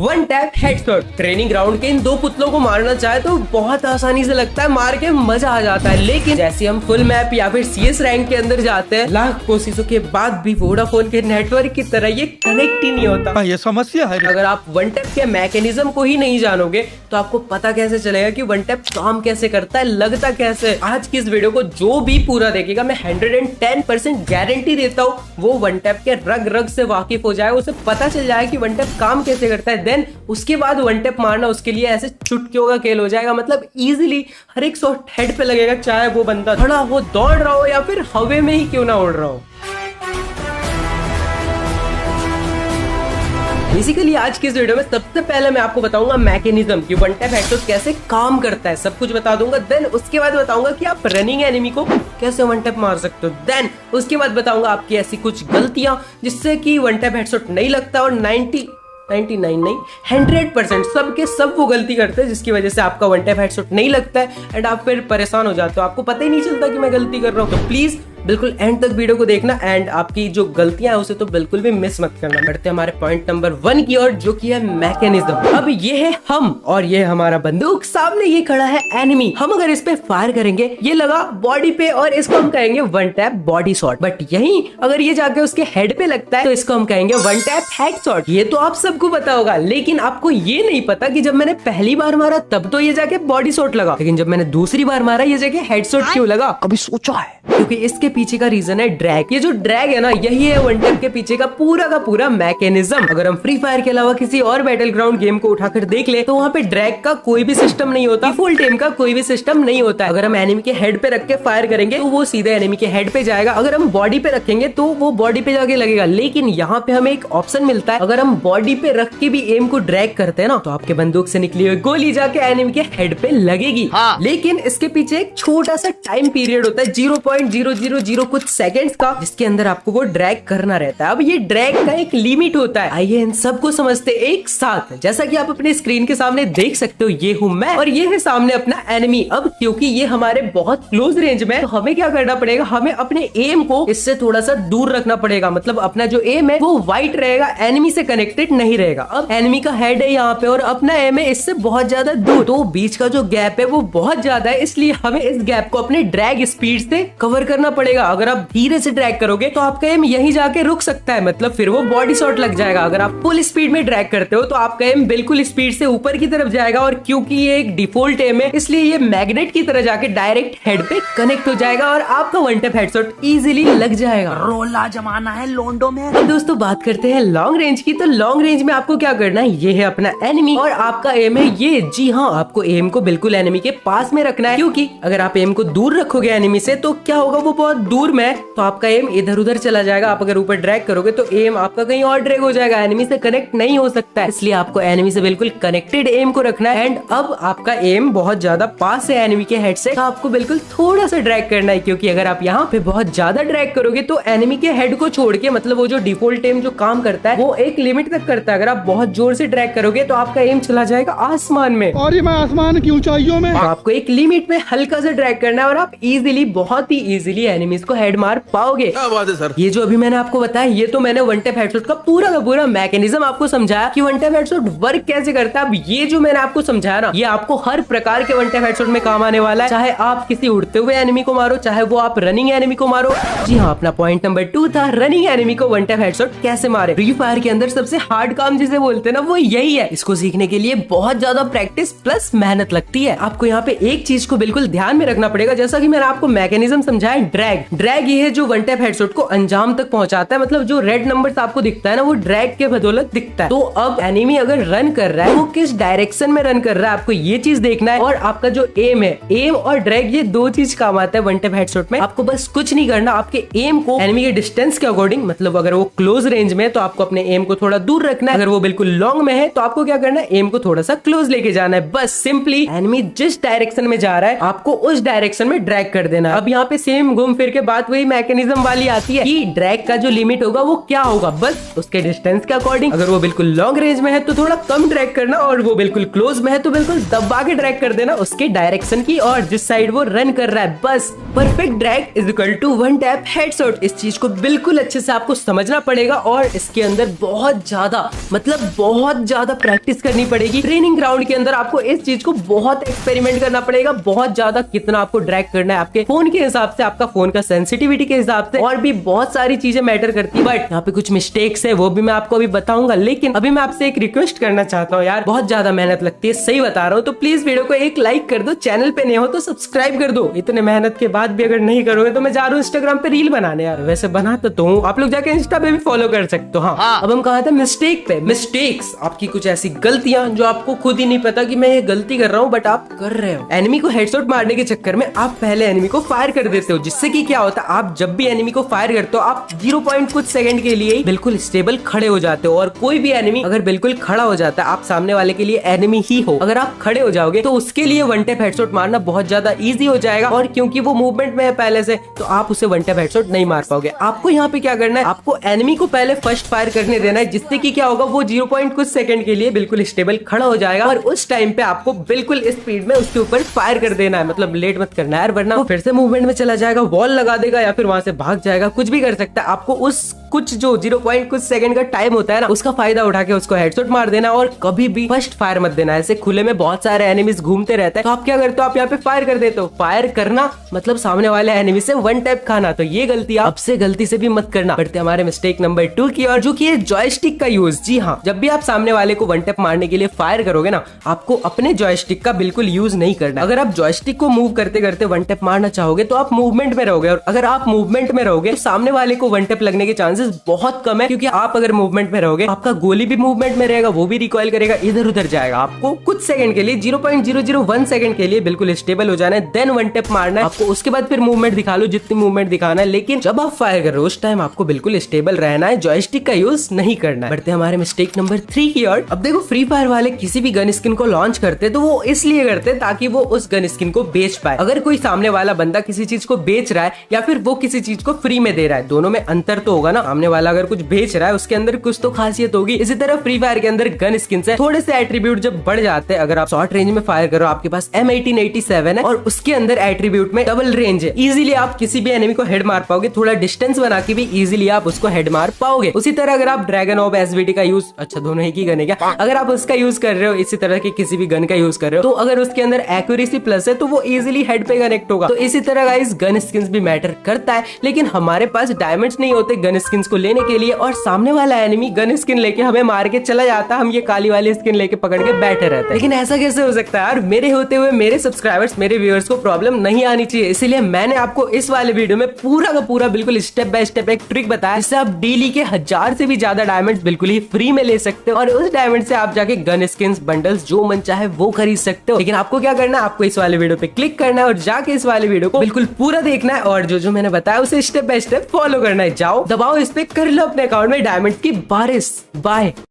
One tap headshot. Training ground के इन दो पुतलों को मारना चाहे तो बहुत आसानी से लगता है, मार के मजा आ जाता है। लेकिन जैसे हम फुल मैप या फिर CS रैंक के अंदर जाते हैं, लाख कोशिशों के बाद भी वोडाफोन के नेटवर्क की तरह ये कनेक्ट ही नहीं होता। ये समस्या है। अगर आप वन टैप के मैकेनिज्म को ही नहीं जानोगे तो आपको पता कैसे चलेगा कि वन टैप काम कैसे करता है, लगता कैसे। आज की इस वीडियो को जो भी पूरा देखेगा, मैं 110% गारंटी देता हूँ वो वन टैप के रग रग से वाकिफ हो जाएगा, उसे पता चल जाएगा कि वन टैप काम कैसे करता है। देन उसके बाद वन टैप मारना उसके लिए ऐसे चुटकियों का खेल हो जाएगा। मतलब इजीली हर एक शॉट हेड पे लगेगा, चाहे वो बंदा खड़ा हो, दौड़ रहा हो या फिर हवा में ही क्यों ना उड़ रहा हो। बेसिकली आज की इस वीडियो में सबसे पहले मैं आपको बताऊंगा मैकेनिज्म कि वन टैप हेडशॉट कैसे काम करता है, सब कुछ बता दूंगा। देन उसके बाद बताऊंगा कि आप रनिंग एनिमी को कैसे वन टैप मार सकते हो। देन उसके बाद बताऊंगा आपकी ऐसी कुछ गलतियां जिससे कि वन टैप हेडशॉट नहीं लगता और 99 नहीं 100% सब के सब वो गलती करते हैं जिसकी वजह से आपका वन टैप हेडशॉट नहीं लगता है एंड आप फिर परेशान हो जाते हो, आपको पता ही नहीं चलता कि मैं गलती कर रहा हूँ। तो प्लीज बिल्कुल एंड तक वीडियो को देखना एंड आपकी जो गलतियां हैं उसे तो बिल्कुल भी मिस मत करना। बढ़ते हैं हमारे पॉइंट नंबर 1 की ओर, जो कि है मैकेनिज्म। अब ये है हम और ये हमारा बंदूक, सामने ये खड़ा है एनिमी। हम अगर इस पे फायर करेंगे, ये लगा बॉडी पे और इसको हम कहेंगे one tap body shot. But यही अगर ये जाके उसके हेड पे लगता है तो इसको हम कहेंगे वन टैप हेड शॉट। ये तो आप सबको पता होगा, लेकिन आपको ये नहीं पता कि जब मैंने पहली बार मारा तब तो ये जाके बॉडी शॉट लगा, लेकिन जब मैंने दूसरी बार मारा ये जाके हेड शॉट क्यों लगा, कभी सोचा है? क्योंकि इसके पीछे का रीजन है ड्रैग। ये जो ड्रैग है ना, यही है वन टैप के पीछे का पूरा मैकेनिज्म। अगर हम फ्री फायर के अलावा किसी और बैटल ग्राउंड गेम को उठाकर देख ले तो वहाँ पे ड्रैग का कोई भी सिस्टम नहीं होता, फुल टेम का कोई भी सिस्टम नहीं होता है। अगर हम एनिमी के हेड पे रख के फायर करेंगे तो वो सीधे एनिमी के हेड पे जाएगा, अगर हम बॉडी पे रखेंगे तो वो बॉडी पे जाके लगेगा। लेकिन यहाँ पे हमें एक ऑप्शन मिलता है, अगर हम बॉडी पे रख के भी एम को ड्रैग करते हैं ना तो आपके बंदूक से निकली हुई गोली जाके एनिमी के हेड पे लगेगी। हाँ। लेकिन इसके पीछे एक छोटा सा टाइम पीरियड होता है 0.000 कुछ सेकंड्स का, जिसके अंदर आपको वो ड्रैग करना रहता है। अब ये ड्रैग का एक लिमिट होता है, आइए इन सबको समझते एक साथ। जैसा कि आप अपने स्क्रीन के सामने देख सकते हो, ये हूँ मैं और ये है सामने अपना एनिमी। अब क्योंकि ये हमारे बहुत क्लोज रेंज में, तो हमें क्या करना पड़ेगा, हमें अपने एम को इससे थोड़ा सा दूर रखना पड़ेगा। मतलब अपना जो एम है वो वाइट रहेगा, एनिमी से कनेक्टेड नहीं रहेगा। अब एनिमी का हेड है यहाँ पे और अपना एम है इससे बहुत ज्यादा दूर, तो बीच का जो गैप है वो बहुत ज्यादा है, इसलिए हमें इस गैप को अपने ड्रैग स्पीड से कवर करना पड़ेगा। अगर आप धीरे से ड्रैग करोगे तो आपका एम यहीं जाके रुक सकता है, मतलब फिर वो बॉडी शॉट लग जाएगा। अगर आप फुल स्पीड में ड्रैग करते हो तो आपका एम बिल्कुल स्पीड से ऊपर की तरफ जाएगा और क्योंकि ये एक डिफॉल्ट एम है इसलिए ये मैग्नेट की तरह जाके डायरेक्ट हेड पे कनेक्ट हो जाएगा और आपका वन टैप हेडशॉट इजीली लग जाएगा। रोला जमाना है लोंडो में। अब दोस्तों बात करते हैं लॉन्ग रेंज की। तो लॉन्ग रेंज में आपको क्या करना है, ये है अपना एनिमी और आपका एम है ये। जी हाँ, आपको एम को बिल्कुल एनिमी के पास में रखना है, क्योंकि अगर आप एम को दूर रखोगे एनिमी से तो क्या होगा, वो बहुत दूर में तो आपका एम इधर उधर चला जाएगा। आप अगर ऊपर ड्रैग करोगे तो एम आपका कहीं और ड्रैग हो जाएगा, एनिमी से कनेक्ट नहीं हो सकता है। इसलिए आपको एनिमी से बिल्कुल कनेक्टेड एम को रखना है। एंड अब आपका एम बहुत ज्यादा पास है एनिमी के हेड से, तो आपको बिल्कुल थोड़ा सा ड्रैग करना है, क्योंकि अगर आप यहाँ पे बहुत ज्यादा ड्रैग करोगे तो एनिमी के हेड को छोड़ के, मतलब वो जो डिफॉल्ट एम जो काम करता है वो एक लिमिट तक करता है। अगर आप बहुत जोर से ड्रैग करोगे तो आपका एम चला जाएगा आसमान में, और ये मैं आसमान की ऊंचाइयों में। तो आपको एक लिमिट में हल्का सा ड्रैग करना है और आप इजीली, बहुत ही इजीली एनिमीज को हेड मार पाओगे। क्या बात है सर। ये जो अभी मैंने आपको बताया, ये तो मैंने वन टैप हेडशॉट का पूरा मैकेनिज्म आपको समझाया कि वन टैप हेडशॉट वर्क कैसे करता है। अब ये जो मैंने आपको समझाया ना, ये आपको हर प्रकार के वन टैप हेडशॉट में काम आने वाला है, चाहे आप किसी उड़ते हुए एनिमी को मारो, चाहे वो आप रनिंग एनिमी को मारो। जी हाँ, अपना पॉइंट नंबर 2 था रनिंग एनिमी को वन टैप हेडशॉट कैसे मारे। फ्री फायर के अंदर सबसे हार्ड काम जिसे बोलते हैं ना, वो यही है। इसको सीखने के लिए बहुत ज्यादा प्रैक्टिस प्लस मेहनत लगती है। आपको यहाँ पे एक चीज को बिल्कुल ध्यान में रखना पड़ेगा, जैसा कि मैंने आपको मैकेनिज्म समझाया, ड्रैग ये है जो वन टैप हेडशॉट को अंजाम तक पहुंचाता है। मतलब जो रेड नंबर आपको दिखता है ना, वो ड्रैग के बदौलत दिखता है। तो अब एनिमी अगर रन कर रहा है, वो किस डायरेक्शन में रन कर रहा है, आपको ये चीज देखना है। और आपका जो एम है, एम और ड्रैग, ये दो चीज काम आता है वन टैप हेडशॉट में। आपको बस कुछ नहीं करना, आपके एम को एनिमी के डिस्टेंस के अकॉर्डिंग, मतलब अगर वो क्लोज रेंज में है तो आपको अपने एम को थोड़ा दूर रखना है, अगर वो बिल्कुल लॉन्ग में है तो आपको क्या करना है, एम को थोड़ा सा क्लोज लेके जाना है। बस सिंपली एनिमी जिस डायरेक्शन में जा रहा है आपको उस डायरेक्शन में ड्रैग कर देना है। अब यहाँ पे सेम घूम फिर फिर के बाद वही मैकेनिज्म वाली आती है कि ड्रैग का जो लिमिट होगा वो क्या होगा, बस उसके डिस्टेंस के अकॉर्डिंग। अगर वो बिल्कुल लॉन्ग रेंज में है तो थोड़ा कम ड्रैग करना, और वो बिल्कुल क्लोज में है तो बिल्कुल दबा के ड्रैग कर देना उसके डायरेक्शन की और जिस साइड वो रन कर रहा है। बस perfect drag is equal to one tap headshot. इस चीज को बिल्कुल अच्छे से आपको समझना पड़ेगा और इसके अंदर बहुत ज्यादा बहुत ज्यादा प्रैक्टिस करनी पड़ेगी। ट्रेनिंग ग्राउंड के अंदर आपको इस चीज को बहुत एक्सपेरिमेंट करना पड़ेगा, बहुत ज्यादा कितना आपको ड्रैग करना है आपके फोन के हिसाब से, आपका फोन का सेंसिटिविटी के हिसाब से, और भी बहुत सारी चीजें मैटर करती है। बट यहाँ पे कुछ मिस्टेक्स है वो भी मैं आपको अभी बताऊंगा, लेकिन अभी मैं आपसे एक रिक्वेस्ट करना चाहता हूँ यार, बहुत ज्यादा मेहनत लगती है, सही बता रहा हूँ, तो प्लीज वीडियो को एक लाइक कर दो, चैनल पे नए हो तो सब्सक्राइब कर दो। इतने मेहनत के बाद भी अगर नहीं करोगे तो मैं जा रहा हूँ इंस्टाग्राम पे रील बनाने यार, वैसे बनाता तो हूँ, आप लोग जाके इंस्टा पे भी फॉलो कर सकते हो। हाँ, अब हम कहा था मिस्टेक पे। मिस्टेक्स आपकी कुछ ऐसी गलतियां जो आपको खुद ही नहीं पता कि मैं ये गलती कर रहा हूँ, बट आप कर रहे हो। एनिमी को हेडशॉट मारने के चक्कर में आप पहले एनिमी को फायर कर देते हो, जिससे कि क्या होता है, आप जब भी एनिमी को फायर करते हो आप 0. कुछ सेकंड के लिए बिल्कुल स्टेबल खड़े हो जाते हो। और कोई भी एनिमी अगर बिल्कुल खड़ा हो जाता है, आप सामने वाले के लिए एनिमी ही हो, अगर आप खड़े हो जाओगे तो उसके लिए वन टैप हेडशॉट मारना बहुत ज्यादा इजी हो जाएगा। और क्योंकि वो मूवमेंट में है पहले से, तो आप उसे वन टैप हेडशॉट नहीं मार पाओगे। आपको यहाँ पे क्या करना है, आपको एनिमी को पहले फर्स्ट फायर करने देना है, जिससे कि क्या होगा, वो 0. कुछ सेकंड के लिए बिल्कुल स्टेबल खड़ा हो जाएगा और उस टाइम पे आपको बिल्कुल स्पीड में उसके ऊपर फायर कर देना है। मतलब लेट मत करना है यार, वरना वो फिर से मूवमेंट में चला जाएगा, वॉल लगा देगा या फिर वहां से भाग जाएगा, कुछ भी कर सकता है। आपको उस कुछ जो 0. कुछ सेकंड का टाइम होता है ना, उसका फायदा उठा के उसको हेडशॉट मार देना और कभी भी फर्स्ट फायर मत देना। ऐसे खुले में बहुत सारे एनिमीज घूमते रहते हैं, तो आप क्या करते हो, आप यहाँ पे फायर कर देते हो। फायर करना मतलब सामने वाले एनिमी से वन टैप खाना, तो ये गलती आप से गलती से भी मत करना। बढ़ते हमारे मिस्टेक नंबर 2 की और, जो कि है जॉयस्टिक का यूज। जी हाँ, जब भी आप सामने वाले को वन टैप मारने के लिए फायर करोगे ना, आपको अपने जॉयस्टिक का बिल्कुल यूज नहीं करना। अगर आप जॉयस्टिक को मूव करते करते वन टैप मारना चाहोगे तो आप मूवमेंट में रहोगे, और अगर आप मूवमेंट में रहोगे तो सामने वाले को वन टैप लगने के चांसेस बहुत कम है, क्योंकि आप अगर मूवमेंट में रहोगे आपका गोली भी मूवमेंट में रहेगा, वो भी रिकॉइल करेगा, इधर उधर जाएगा। आपको कुछ सेकंड के लिए 0.001 सेकंड के लिए बिल्कुल स्टेबल हो जाना है, देन वन टैप मारना है आपको। उसके बाद फिर मूवमेंट दिखा लो जितनी मूवमेंट दिखाना है, लेकिन जब आप फायर कर रहे हो उस टाइम आपको बिल्कुल स्टेबल रहना है, जॉयस्टिक का यूज नहीं करना है। बढ़ते हमारे मिस्टेक नंबर 3 की ओर। अब देखो, फ्री फायर वाले किसी भी गन स्किन को लॉन्च करते तो वो इसलिए करते ताकि वो उस गन स्किन को बेच पाए। अगर कोई सामने वाला बंदा किसी चीज को बेच रहा है या फिर वो किसी चीज को फ्री में दे रहा है, दोनों में अंतर तो होगा ना। सामने वाला अगर कुछ बेच रहा है उसके अंदर कुछ तो खासियत होगी। इसी तरह फ्री फायर के अंदर गन स्किन से थोड़े से एट्रीब्यूट जब बढ़ जाते हैं, अगर आप शॉर्ट रेंज में फायर करो, आपके पास M1887 है और उसके अंदर एट्रीब्यूट में डबल रेंज है, इजीली आप किसी भी एनिमी को हेड मार पाओगे। थोड़ा डिस्टेंस बना के भी इजीली आप उसको हेड मार पाओगे। उसी तरह अगर आप ड्रैगन ऑफ SVT का यूज, अच्छा दोनों एक ही गन है क्या, अगर आप उसका यूज कर रहे हो, इसी तरह के किसी भी गन का यूज कर रहे हो, तो अगर उसके अंदर एक्यूरेसी प्लस है तो वो इजीली हेड पे कनेक्ट होगा। तो इसी तरह गाइस गन स्किन्स भी मैटर करता है, लेकिन हमारे पास डायमंड्स नहीं होते गन स्किन्स को लेने के लिए, और सामने वाला एनिमी गन स्किन लेके हमें मार के चला जाता, हम ये काली वाली स्किन लेके पकड़ के बैठे रहते हैं। लेकिन ऐसा कैसे हो सकता है यार, मेरे होते हुए मेरे सब्सक्राइबर्स, मेरे व्यूअर्स को प्रॉब्लम नहीं आनी चाहिए, इसलिए मैंने आपको इस वाले वीडियो में पूरा का पूरा बिल्कुल स्टेप बाय स्टेप एक ट्रिक बताया, जिससे आप डेली के 1000 से भी ज्यादा डायमंड्स बिल्कुल ही फ्री में ले सकते हो, और उस डायमंड से आप जाके गन स्किन्स बंडल्स जो मन चाहे वो खरीद सकते हो। लेकिन आपको क्या करना है, आपको इस वाले वीडियो पे क्लिक करना है और जाके इस वाले वीडियो को बिल्कुल पूरा देखना है, और जो जो मैंने बताया उसे स्टेप बाय स्टेप फॉलो करना है। जाओ, दबाओ इस पे, कर लो अपने अकाउंट में डायमंड की बारिश। बाय।